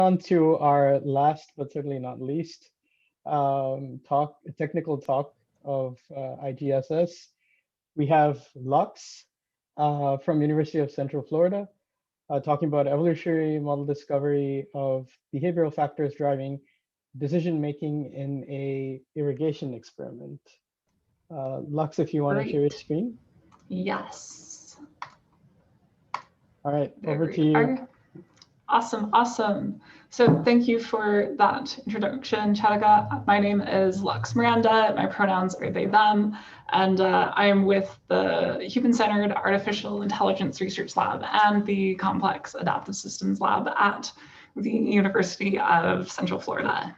On to our last, but certainly not least, technical talk of IGSS. We have Lux from University of Central Florida, talking about evolutionary model discovery of behavioral factors driving decision-making in a irrigation experiment. Lux, if you want to share your screen. Yes. All right, over to you. Awesome, awesome. So thank you for that introduction, Chatika. My name is Lux Miranda. My pronouns are they, them, and I am with the Human-Centered Artificial Intelligence Research Lab and the Complex Adaptive Systems Lab at the University of Central Florida.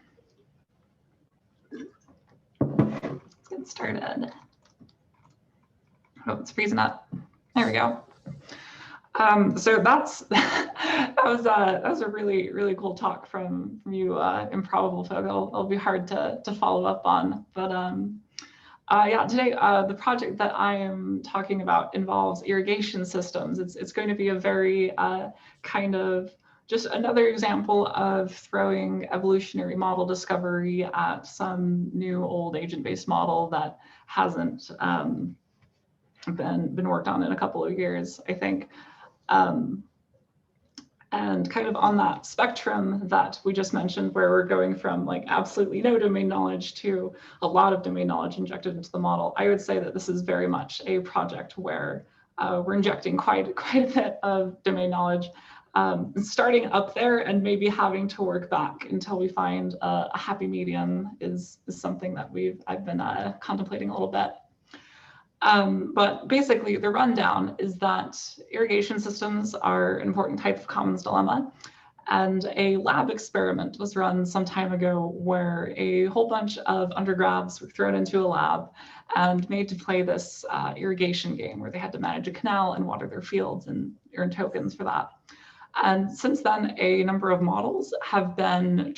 Let's get started. Oh, it's freezing up. There we go. So that was a really cool talk from you improbable folk. It'll be hard to follow up on, but yeah, today the project that I am talking about involves irrigation systems. It's going to be a very kind of just another example of throwing evolutionary model discovery at some new old agent-based model that hasn't been worked on in a couple of years, I think. And kind of on that spectrum that we just mentioned, where we're going from like absolutely no domain knowledge to a lot of domain knowledge injected into the model, I would say that this is very much a project where we're injecting quite a bit of domain knowledge, starting up there and maybe having to work back until we find a happy medium is something that I've been contemplating a little bit. But basically the rundown is that irrigation systems are an important type of commons dilemma. And a lab experiment was run some time ago where a whole bunch of undergrads were thrown into a lab and made to play this irrigation game where they had to manage a canal and water their fields and earn tokens for that. And since then, a number of models have been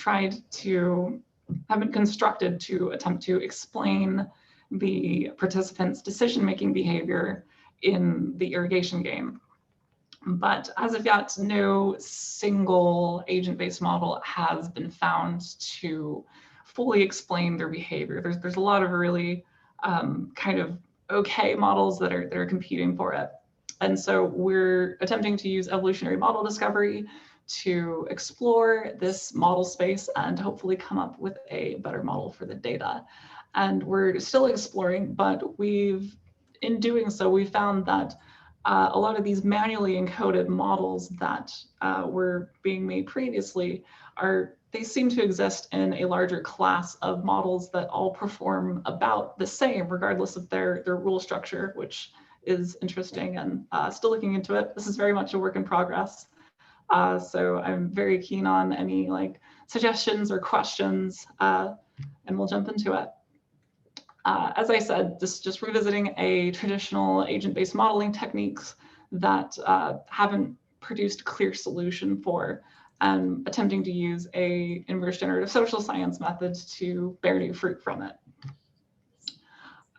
constructed to attempt to explain the participants' decision-making behavior in the irrigation game. But as of yet, no single agent-based model has been found to fully explain their behavior. There's a lot of really kind of okay models that are competing for it. And so we're attempting to use evolutionary model discovery to explore this model space and hopefully come up with a better model for the data. And we're still exploring, but in doing so, we found that a lot of these manually encoded models that were being made previously they seem to exist in a larger class of models that all perform about the same, regardless of their rule structure, which is interesting, and still looking into it. This is very much a work in progress. So I'm very keen on any like suggestions or questions, and we'll jump into it. As I said, just revisiting a traditional agent-based modeling techniques that haven't produced a clear solution for, and attempting to use a inverse generative social science methods to bear new fruit from it.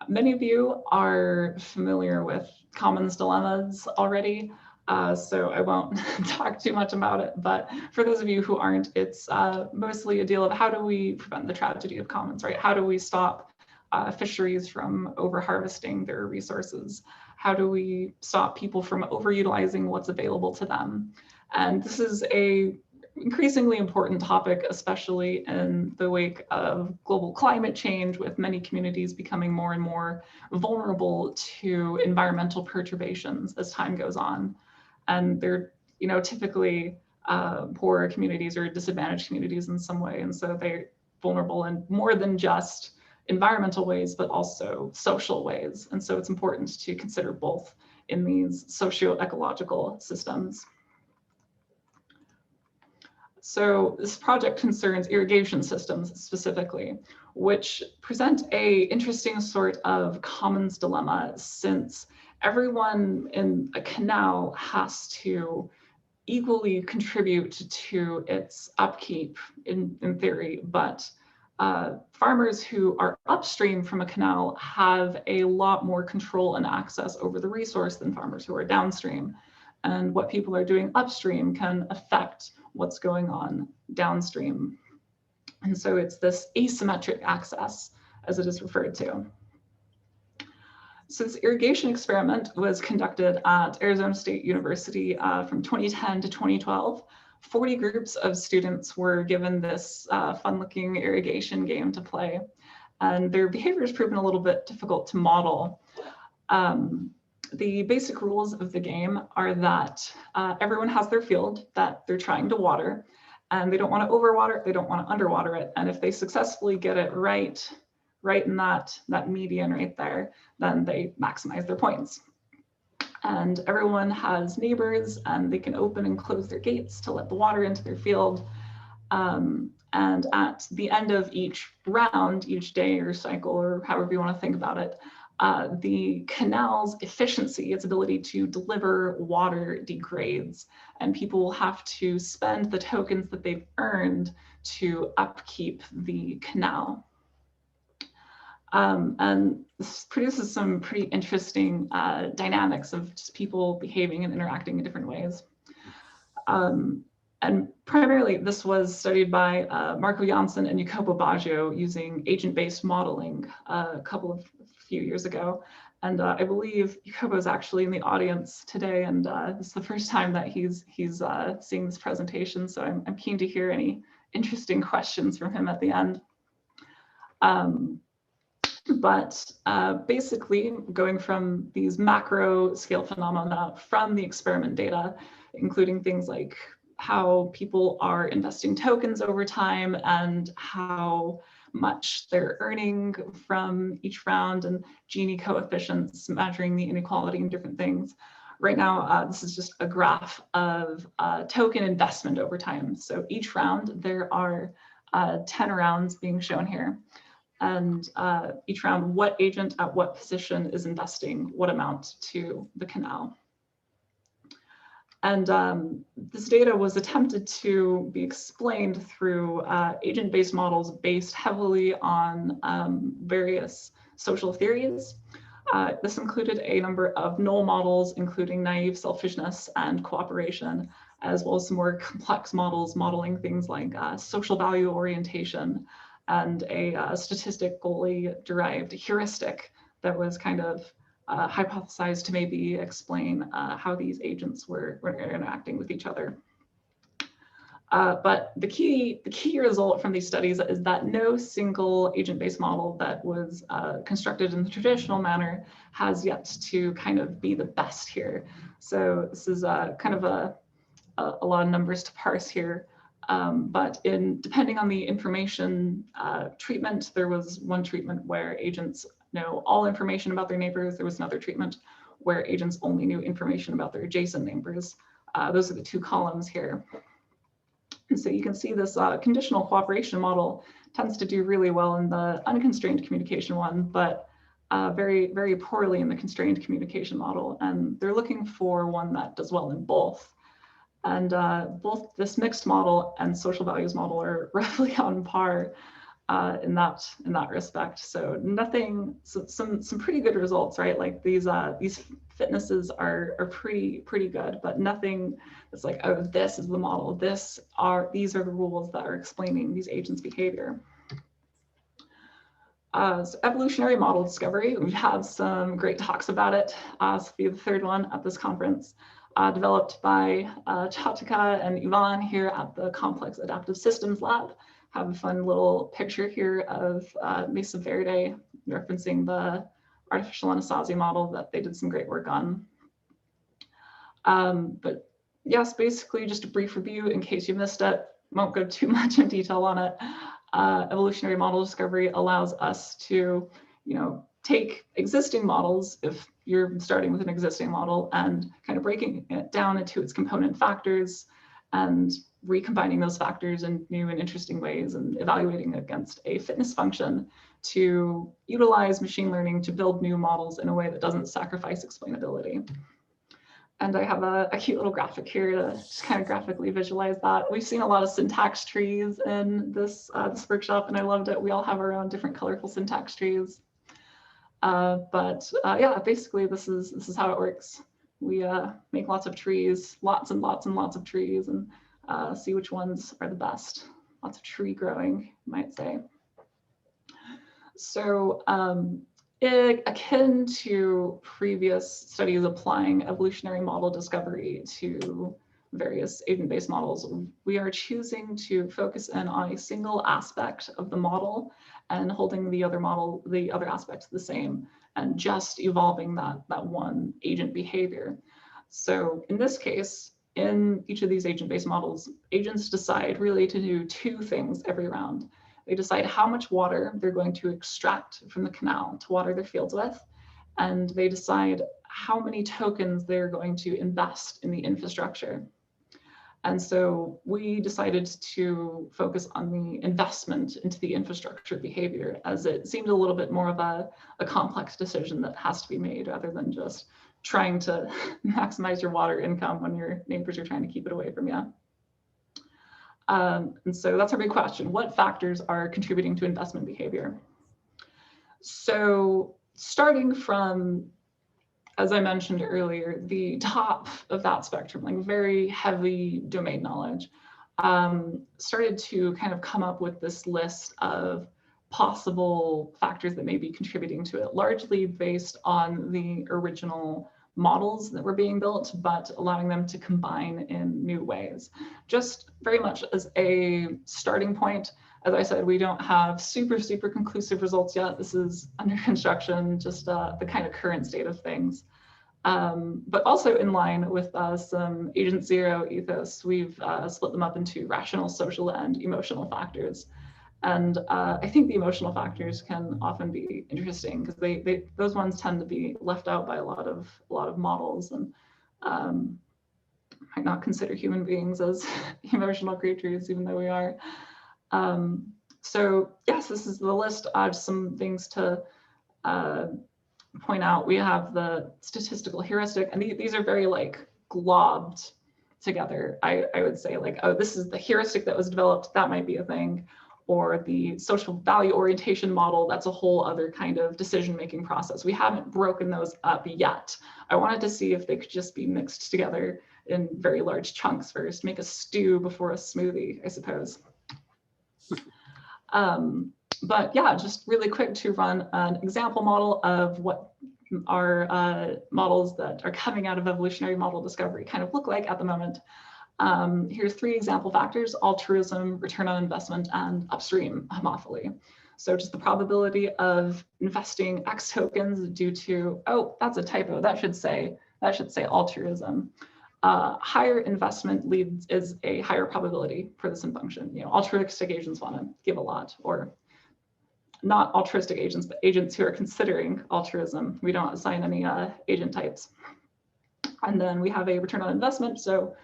Many of you are familiar with commons dilemmas already, so I won't talk too much about it, but for those of you who aren't, it's mostly a deal of how do we prevent the tragedy of commons, right? How do we stop fisheries from over-harvesting their resources? How do we stop people from overutilizing what's available to them? And this is a increasingly important topic, especially in the wake of global climate change, with many communities becoming more and more vulnerable to environmental perturbations as time goes on. And they're, typically poorer communities or disadvantaged communities in some way. And so they're vulnerable in more than just environmental ways, but also social ways. And so it's important to consider both in these socio-ecological systems. So this project concerns irrigation systems specifically, which present an interesting sort of commons dilemma, since everyone in a canal has to equally contribute to its upkeep in theory, but farmers who are upstream from a canal have a lot more control and access over the resource than farmers who are downstream. and what people are doing upstream can affect what's going on downstream. And so it's this asymmetric access, as it is referred to. So this irrigation experiment was conducted at Arizona State University from 2010 to 2012. 40 groups of students were given this fun-looking irrigation game to play, and their behavior has proven a little bit difficult to model. The basic rules of the game are that everyone has their field that they're trying to water, and they don't want to overwater it, they don't want to underwater it, and if they successfully get it right in that median right there, then they maximize their points. And everyone has neighbors, and they can open and close their gates to let the water into their field. And at the end of each round, each day or cycle, or however you want to think about it, the canal's efficiency, its ability to deliver water, degrades, and people will have to spend the tokens that they've earned to upkeep the canal. And this produces some pretty interesting dynamics of just people behaving and interacting in different ways. And primarily, this was studied by Marco Janssen and Jacopo Baggio using agent-based modeling a few years ago. And I believe Jacopo is actually in the audience today, and this is the first time that he's seeing this presentation. So I'm keen to hear any interesting questions from him at the end. But basically, going from these macro scale phenomena from the experiment data, including things like how people are investing tokens over time and how much they're earning from each round, and Gini coefficients measuring the inequality in different things. Right now, this is just a graph of token investment over time. So each round, there are 10 rounds being shown here. And each round, what agent at what position is investing what amount to the canal. And this data was attempted to be explained through agent-based models based heavily on various social theories. This included a number of null models, including naive selfishness and cooperation, as well as some more complex models modeling things like social value orientation, and a statistically derived heuristic that was kind of hypothesized to maybe explain how these agents were interacting with each other. But the key result from these studies is that no single agent-based model that was constructed in the traditional manner has yet to kind of be the best here. So this is kind of a lot of numbers to parse here. But depending on the information treatment, there was one treatment where agents know all information about their neighbors. There was another treatment where agents only knew information about their adjacent neighbors. Those are the two columns here. And so you can see this conditional cooperation model tends to do really well in the unconstrained communication one, but very, very poorly in the constrained communication model. And they're looking for one that does well in both. And both this mixed model and social values model are roughly on par in that respect. So some pretty good results, right? Like these fitnesses are pretty good, but nothing that's like, oh, this is the model. These are the rules that are explaining these agents' behavior. So evolutionary model discovery, we have some great talks about it. This will be the third one at this conference. Developed by Chatika and Ivan here at the Complex Adaptive Systems Lab. Have a fun little picture here of Mesa Verde referencing the artificial Anasazi model that they did some great work on. But yes, basically just a brief review in case you missed it. Won't go too much in detail on it. Evolutionary model discovery allows us to, take existing models, if you're starting with an existing model, and kind of breaking it down into its component factors and recombining those factors in new and interesting ways and evaluating against a fitness function to utilize machine learning to build new models in a way that doesn't sacrifice explainability. And I have a cute little graphic here to just kind of graphically visualize that. We've seen a lot of syntax trees in this workshop, and I loved it. We all have our own different colorful syntax trees. Yeah, basically this is how it works. We make lots of trees, lots and lots and lots of trees, and see which ones are the best. Lots of tree growing, you might say. So akin to previous studies applying evolutionary model discovery to various agent-based models, we are choosing to focus in on a single aspect of the model and holding the other aspects the same, and just evolving that one agent behavior. So in this case, in each of these agent-based models, agents decide really to do two things every round. They decide how much water they're going to extract from the canal to water their fields with, and they decide how many tokens they're going to invest in the infrastructure. And so we decided to focus on the investment into the infrastructure behavior, as it seemed a little bit more of a complex decision that has to be made rather than just trying to maximize your water income when your neighbors are trying to keep it away from you. And so that's our big question. What factors are contributing to investment behavior? So starting from, as I mentioned earlier, the top of that spectrum, like very heavy domain knowledge, started to kind of come up with this list of possible factors that may be contributing to it, largely based on the original models that were being built, but allowing them to combine in new ways. Just very much as a starting point, as I said, we don't have super conclusive results yet. This is under construction, just the kind of current state of things. But also in line with some Agent Zero ethos, we've split them up into rational, social, and emotional factors. And I think the emotional factors can often be interesting because those ones tend to be left out by a lot of models, and might not consider human beings as emotional creatures, even though we are. So yes, this is the list. I have some things to point out. We have the statistical heuristic, and these are very like globbed together. I would say like, oh, this is the heuristic that was developed. That might be a thing. Or the social value orientation model, that's a whole other kind of decision-making process. We haven't broken those up yet. I wanted to see if they could just be mixed together in very large chunks first, make a stew before a smoothie, I suppose. But yeah, just really quick to run an example model of what our models that are coming out of evolutionary model discovery kind of look like at the moment. Here's 3 example factors: altruism, return on investment, and upstream homophily. So just the probability of investing X tokens due to, oh, that's a typo, that should say altruism. Higher investment is a higher probability for this function. You know, altruistic agents want to give a lot, or not altruistic agents, but agents who are considering altruism. We don't assign any agent types. And then we have a return on investment. So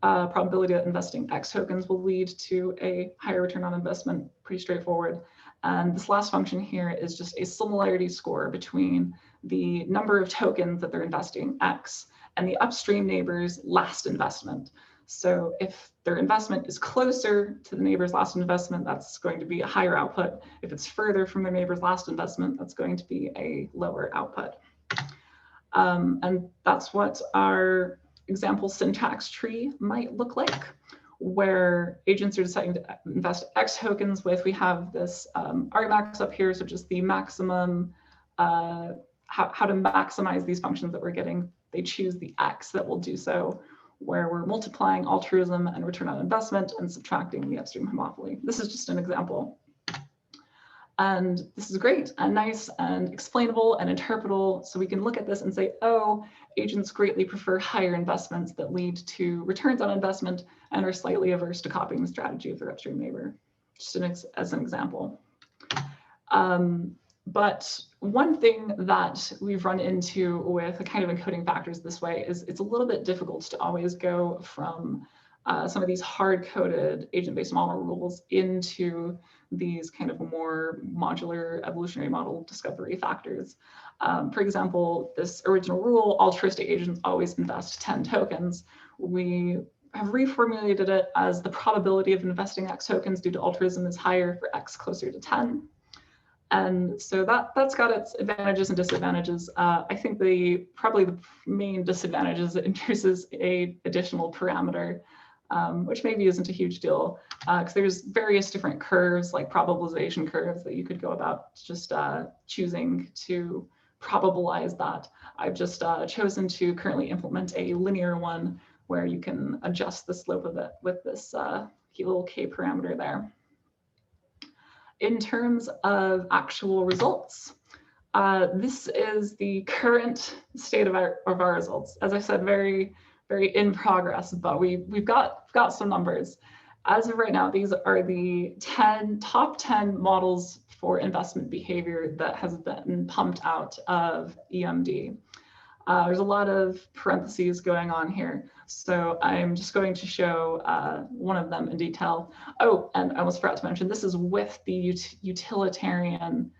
probability that investing X tokens will lead to a higher return on investment, pretty straightforward. And this last function here is just a similarity score between the number of tokens that they're investing, X, and the upstream neighbor's last investment. So if their investment is closer to the neighbor's last investment, that's going to be a higher output. If it's further from their neighbor's last investment, that's going to be a lower output. And that's what our example syntax tree might look like, where agents are deciding to invest X tokens with. We have this argmax up here, so just the maximum, how to maximize these functions that we're getting. They choose the X that will do so, where we're multiplying altruism and return on investment and subtracting the upstream homophily. This is just an example. And this is great and nice and explainable and interpretable. So we can look at this and say, oh, agents greatly prefer higher investments that lead to returns on investment and are slightly averse to copying the strategy of their upstream neighbor, just as an example. But one thing that we've run into with kind of encoding factors this way is it's a little bit difficult to always go from some of these hard-coded agent-based model rules into these kind of more modular evolutionary model discovery factors. For example, this original rule, altruistic agents always invest 10 tokens. We have reformulated it as the probability of investing X tokens due to altruism is higher for X closer to 10. And so that's got its advantages and disadvantages. I think probably the main disadvantage is it introduces a additional parameter, which maybe isn't a huge deal, because there's various different curves, like probabilization curves, that you could go about just choosing to probabilize that. I've just chosen to currently implement a linear one where you can adjust the slope of it with this little k parameter there. In terms of actual results, this is the current state of our results. As I said, very, very in progress, but we've got some numbers. As of right now, these are the top 10 models for investment behavior that has been pumped out of EMD. There's a lot of parentheses going on here, so I'm just going to show one of them in detail. Oh, and I almost forgot to mention, this is with the utilitarian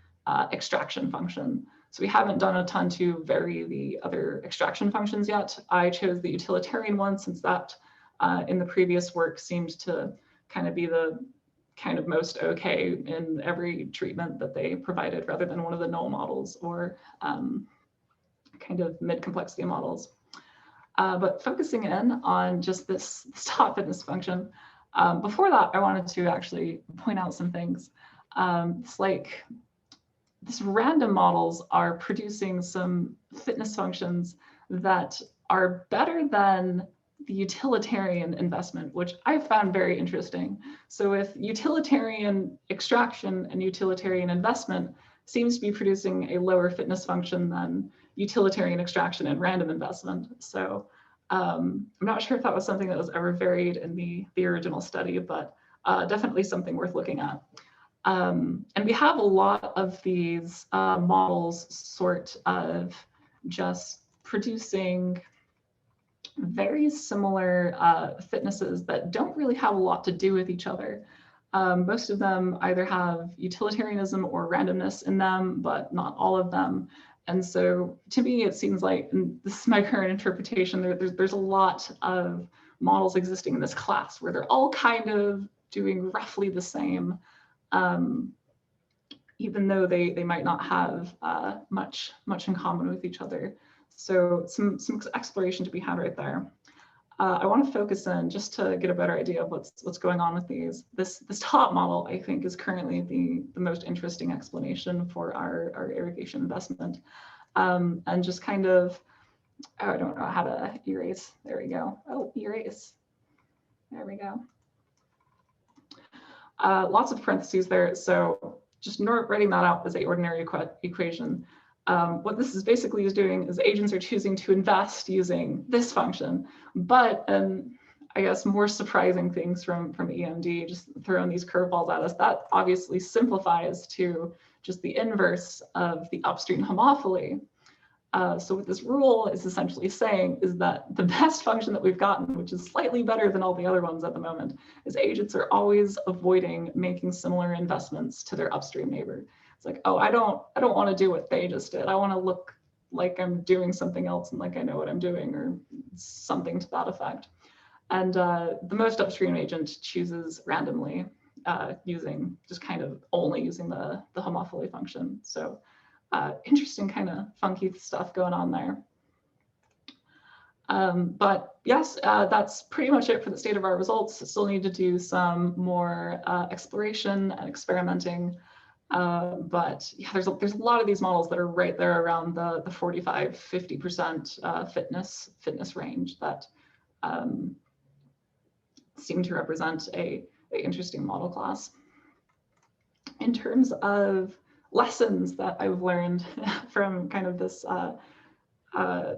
extraction function. So we haven't done a ton to vary the other extraction functions yet. I chose the utilitarian one since that in the previous work seemed to kind of be the kind of most okay in every treatment that they provided, rather than one of the null models or kind of mid-complexity models. But focusing in on just this top fitness function, before that, I wanted to actually point out some things. This random models are producing some fitness functions that are better than the utilitarian investment, which I found very interesting. So with utilitarian extraction and utilitarian investment seems to be producing a lower fitness function than utilitarian extraction and random investment. So I'm not sure if that was something that was ever varied in the original study, but definitely something worth looking at. And we have a lot of these models sort of just producing very similar fitnesses that don't really have a lot to do with each other. Most of them either have utilitarianism or randomness in them, but not all of them. And so to me, it seems like, and this is my current interpretation, there's a lot of models existing in this class where they're all kind of doing roughly the same, even though they might not have much in common with each other. So some exploration to be had right there. I want to focus in just to get a better idea of what's going on with these. This top model, I think, is currently the most interesting explanation for our irrigation investment. And just kind of, oh, I don't know how to erase. There we go. Oh, erase. There we go. Lots of parentheses there. So just writing that out as an ordinary equation. What this is basically doing is agents are choosing to invest using this function, but I guess more surprising things from EMD, just throwing these curveballs at us, that obviously simplifies to just the inverse of the upstream homophily. So what this rule is essentially saying is that the best function that we've gotten, which is slightly better than all the other ones at the moment, is agents are always avoiding making similar investments to their upstream neighbor. It's like, oh, I don't want to do what they just did. I want to look like I'm doing something else and like I know what I'm doing, or something to that effect. And the most upstream agent chooses randomly, using just kind of only using the homophily function. So interesting kind of funky stuff going on there. But yes, that's pretty much it for the state of our results. Still need to do some more exploration and experimenting. But yeah, there's a lot of these models that are right there around the 45–50% fitness range that seem to represent a interesting model class. In terms of lessons that I've learned from kind of this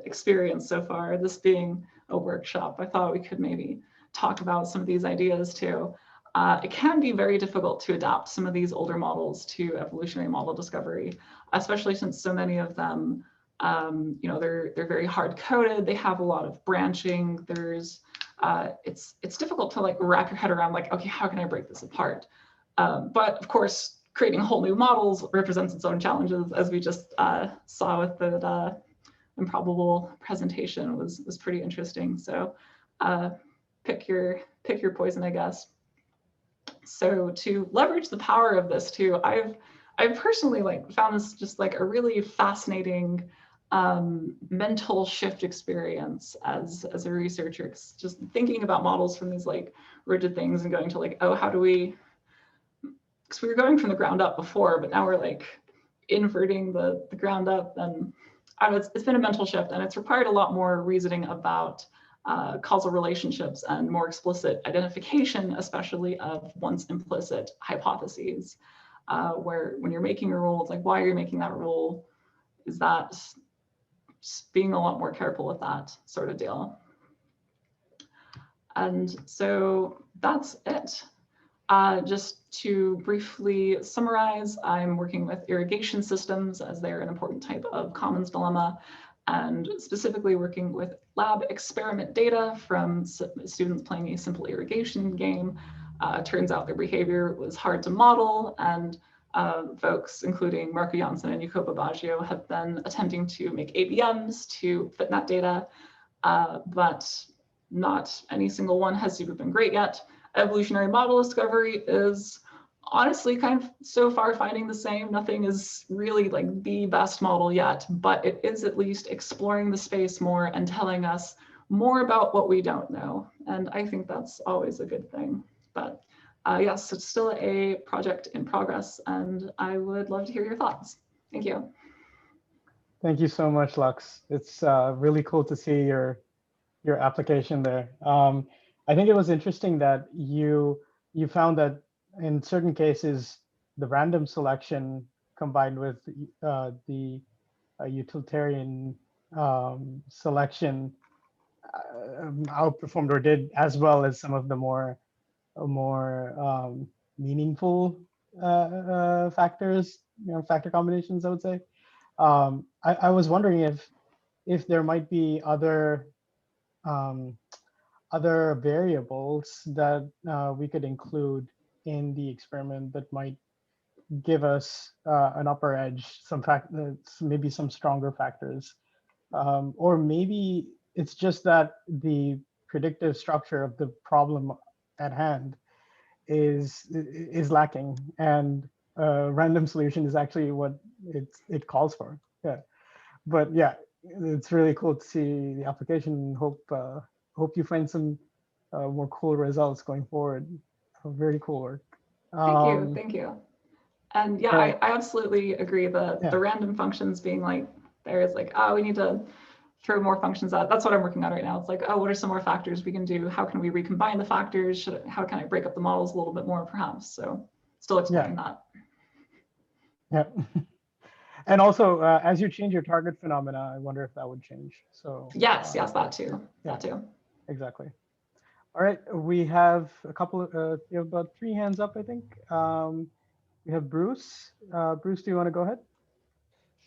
experience so far, this being a workshop, I thought we could maybe talk about some of these ideas too. It can be very difficult to adapt some of these older models to evolutionary model discovery, especially since so many of them, they're very hard-coded. They have a lot of branching. There's, it's difficult to like wrap your head around like, okay, how can I break this apart? But of course, creating whole new models represents its own challenges, as we just saw with the improbable presentation was pretty interesting. So pick your poison, I guess. So to leverage the power of this too, I've I personally found this just a really fascinating mental shift experience as a researcher. It's just thinking about models from these rigid things and going to oh, how do we, because we were going from the ground up before, but now we're inverting the ground up. And I don't know, it's been a mental shift, and it's required a lot more reasoning about causal relationships and more explicit identification, especially of once implicit hypotheses, where when you're making a rule, it's why are you making that rule? Is that being a lot more careful with that sort of deal. And so that's it. Just to briefly summarize, I'm working with irrigation systems as they're an important type of commons dilemma, and specifically working with lab experiment data from students playing a simple irrigation game. Turns out their behavior was hard to model, and folks, including Marco Janssen and Jacopo Baggio, have been attempting to make ABMs to fit that data, but not any single one has super been great yet. Evolutionary model discovery is honestly kind of so far finding the same. Nothing is really the best model yet, but it is at least exploring the space more and telling us more about what we don't know. And I think that's always a good thing. But yes, it's still a project in progress, and I would love to hear your thoughts. Thank you. Thank you so much, Lux. It's really cool to see your application there. I think it was interesting that you found that in certain cases, the random selection combined with the utilitarian selection outperformed or did as well as some of the more meaningful factors, factor combinations, I would say. I was wondering if there might be other variables that we could include in the experiment that might give us an upper edge, maybe some stronger factors, or maybe it's just that the predictive structure of the problem at hand is lacking, and random solution is actually what it calls for. Yeah, but yeah, it's really cool to see the application. Hope you find some more cool results going forward. Very cool work. Thank you. And yeah, I absolutely agree. The random functions being there is oh, we need to throw more functions out. That's what I'm working on right now. It's oh, what are some more factors we can do? How can we recombine the factors? How can I break up the models a little bit more, perhaps? So still exploring that. Yeah. And also, as you change your target phenomena, I wonder if that would change. So yes, that too. Yeah, that too. Exactly. All right, we have a couple of, we have about 3 hands up, I think. We have Bruce. Bruce, do you want to go ahead?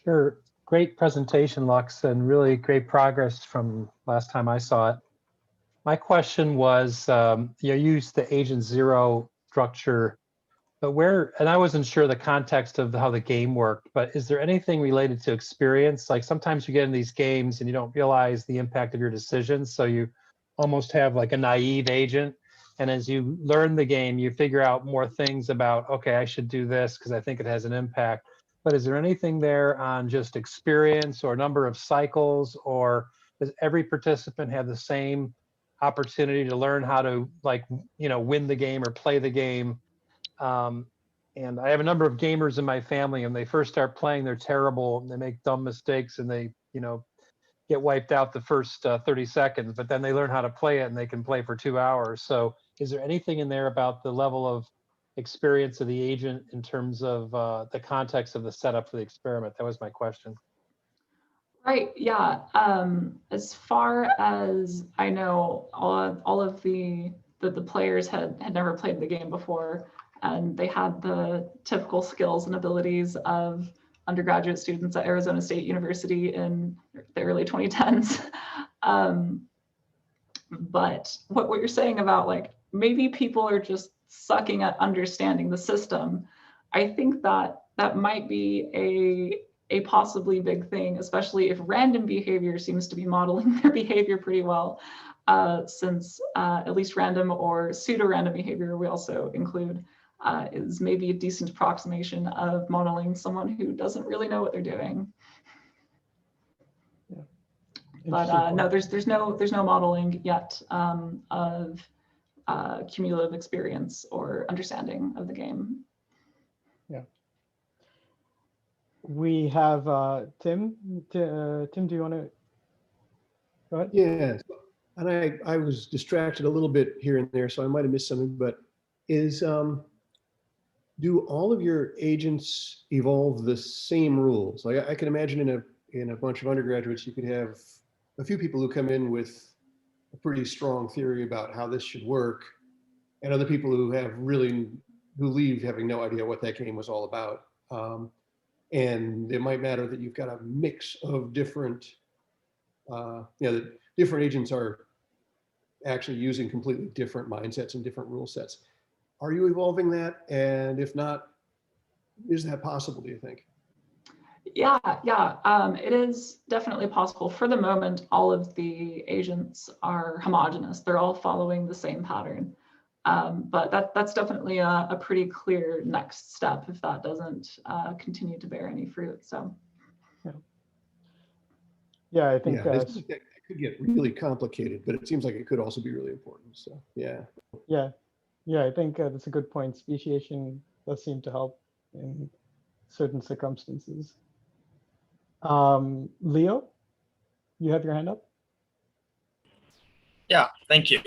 Sure. Great presentation, Lux, and really great progress from last time I saw it. My question was, you used the agent zero structure, but and I wasn't sure the context of how the game worked, but is there anything related to experience? Like sometimes you get in these games and you don't realize the impact of your decisions, so you almost have a naive agent. And as you learn the game, you figure out more things about, okay, I should do this because I think it has an impact. But is there anything there on just experience or number of cycles, or does every participant have the same opportunity to learn how to win the game or play the game? And I have a number of gamers in my family, and they first start playing, they're terrible, and they make dumb mistakes, and they get wiped out the first 30 seconds, but then they learn how to play it and they can play for 2 hours. So is there anything in there about the level of experience of the agent in terms of the context of the setup for the experiment? That was my question. Right, yeah. As far as I know, all of the players had never played the game before, and they had the typical skills and abilities of undergraduate students at Arizona State University in the early 2010s. But what you're saying about maybe people are just sucking at understanding the system, I think that might be a possibly big thing, especially if random behavior seems to be modeling their behavior pretty well, since at least random or pseudo-random behavior we also include is maybe a decent approximation of modeling someone who doesn't really know what they're doing. Yeah. But no, there's no modeling yet of cumulative experience or understanding of the game. Yeah. We have Tim. Tim, do you want to go ahead? Yeah, and I was distracted a little bit here and there, so I might have missed something, but do all of your agents evolve the same rules? Like I can imagine in a bunch of undergraduates, you could have a few people who come in with a pretty strong theory about how this should work, and other people who leave having no idea what that game was all about. And it might matter that you've got a mix of different, that different agents are actually using completely different mindsets and different rule sets. Are you evolving that? And if not, is that possible, do you think? Yeah, it is definitely possible. For the moment, all of the agents are homogeneous. They're all following the same pattern. But that's definitely a pretty clear next step if that doesn't continue to bear any fruit. So, yeah, I think that could get really complicated, but it seems like it could also be really important. So, yeah. I think that's a good point. Speciation does seem to help in certain circumstances. Leo, you have your hand up? Yeah, thank you.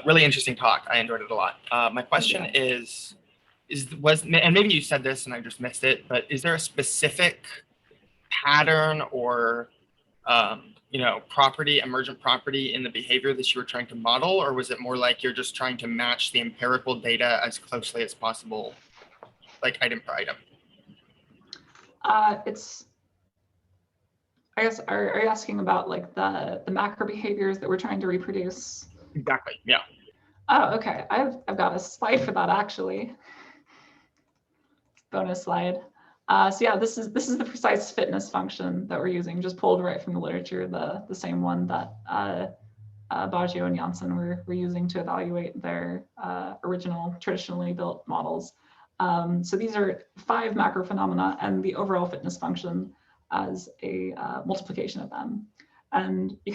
Really interesting talk. I enjoyed it a lot. My question is, and maybe you said this and I just missed it, but is there a specific pattern or emergent property in the behavior that you were trying to model, or was it more like you're just trying to match the empirical data as closely as possible, like item per item? I guess, are you asking about like the macro behaviors that we're trying to reproduce? Exactly, yeah. Oh, okay. I've got a slide for that actually. Bonus slide. So yeah, this is the precise fitness function that we're using, just pulled right from the literature, the same one that Baggio and Janssen were using to evaluate their original traditionally built models. So these are 5 macro phenomena and the overall fitness function as a multiplication of them. And you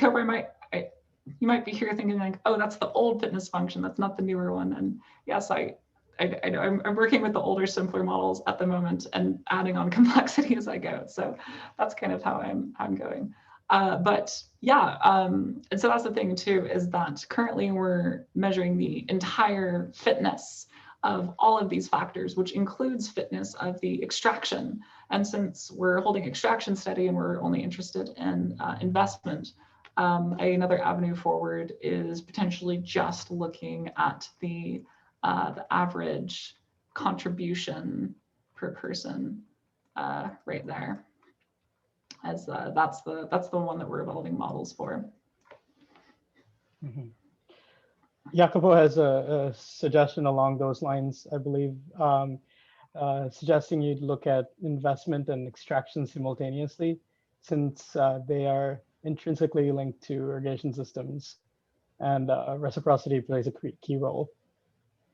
might be here thinking like, oh, that's the old fitness function, that's not the newer one. And yes, I know I'm working with the older, simpler models at the moment and adding on complexity as I go. So that's kind of how I'm going. But yeah, and so that's the thing too, is that currently we're measuring the entire fitness of all of these factors, which includes fitness of the extraction. And since we're holding extraction steady and we're only interested in investment, another avenue forward is potentially just looking at the average contribution per person right there, as that's the one that we're evolving models for. Mm-hmm. Jacopo has a suggestion along those lines, I believe, suggesting you'd look at investment and extraction simultaneously, since they are intrinsically linked to irrigation systems, and reciprocity plays a key role.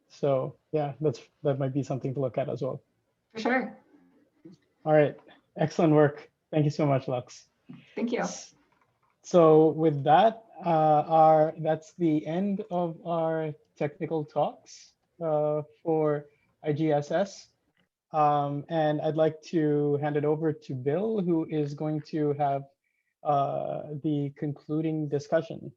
So yeah, that might be something to look at as well. For sure. All right, excellent work. Thank you so much, Lux. Thank you. So with that, that's the end of our technical talks for IGSS. And I'd like to hand it over to Bill, who is going to have the concluding discussion.